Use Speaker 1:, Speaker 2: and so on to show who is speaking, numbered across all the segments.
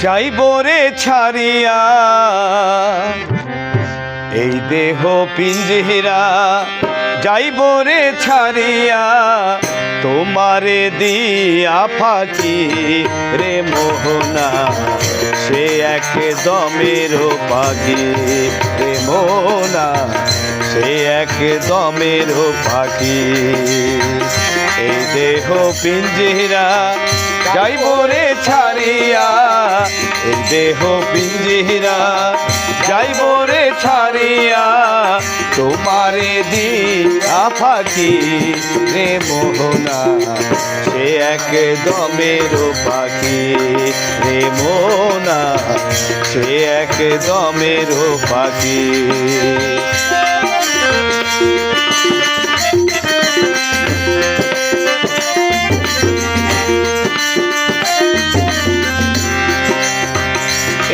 Speaker 1: যাইব রে ছাড়িয়া এই দেহ পিঞ্জিরা, যাইব রে ছাড়িয়া তোমারে দিয়া ফাঁকি রে মোহনা, সে এক দমের পাখি রে মোহনা, সে এক দমের পাখি। এই দেহ পিঞ্জিরা যাইব রে ছাড়িয়া, এই দেহ পিঞ্জিরা যাইব রে ছাড়িয়া তোমারে দিয়া ফাঁকি রে মোহনা, সে এক দমের পাখি রে মোহনা, সে এক দমের পাখি।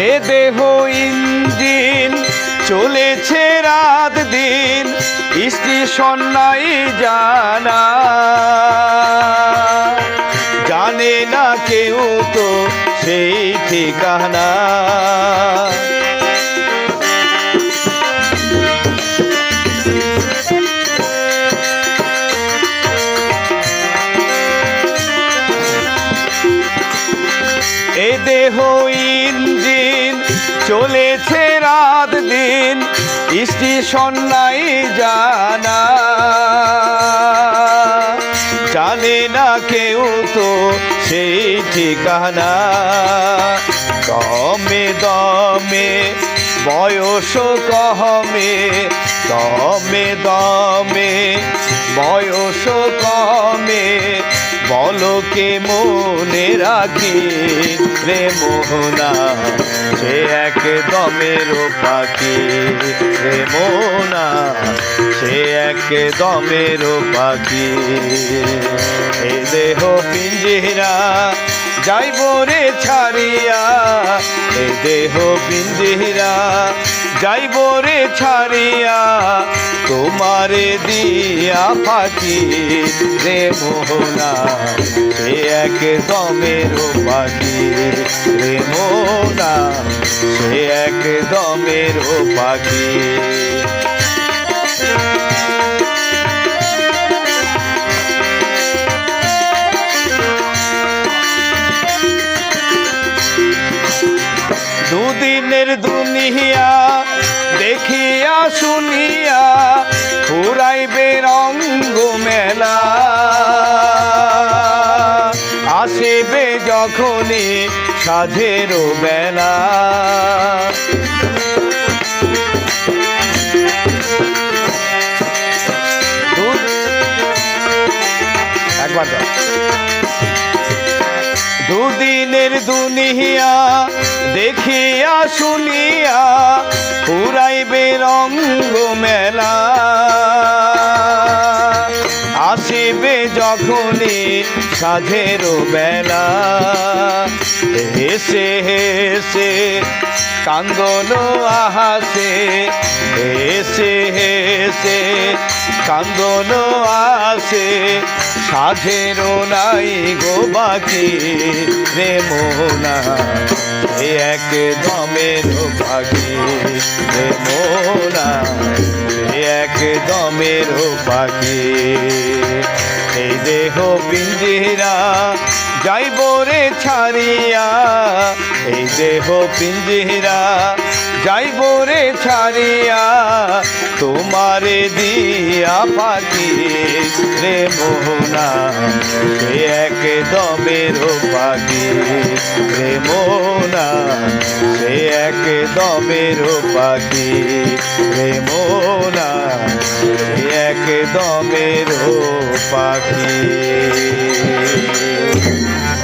Speaker 1: এ দেহ ইঞ্জিন চলেছে রাত দিন, স্টেশন নাই জানা, জানে না কেউ তো সেই ঠিকানা। এ দেহ ইঞ্জিন চলেছে রাত দিন, স্টেশন নাই জানা, জানে না কেউ তো সেই ঠিকানা। দমে দমে বয়স কমে, দমে দমে বয়স কমে, বলো কে মনে রাখি রে মোহনা, সে এক দমের পাখি রে মোহনা, সে এক দমের পাখি। এই দেহ পিঞ্জিরা যাইব রে ছাড়িয়া, এই দেহ পিঞ্জিরা যাইব রে ছাড়িয়া তোমারে দিয়া ফাঁকি রে মোহনা, সে এক দমের পাখি রে মোহনা, সে এক দমের পাখি। দুদিনের দুনিয়া দেখিয়া শুনিয়া ফুরাইবে রঙ্গ মেলা, আসিবে যখনই সাধের বেলা। একবার দুদিনের দুনিয়া দেখিয়া শুনিয়া ফুরাইবে রঙ্গ মেলা, আসিবে যখনই সাধের বেলা। হেসে হেসে কান্দন আহাসে, হেসে হেসে কান্দন আসে, সাধের নাই গো বাকি রে মোহনা, সে এক দমের পাখি রে মোহনা, সে এক দমের পাখি। এই দেহ পিঞ্জিরা যাইব রে ছাড়িয়া, এই দেহ পিঞ্জিরা যাইব রে ছাড়িয়া তোমারে দিয়া ফাঁকি রে মোহনা, সে এক দমের পাখি রে মোহনা, সে এক দমের পাখি রে মোহনা, সে এক দমের পাখি।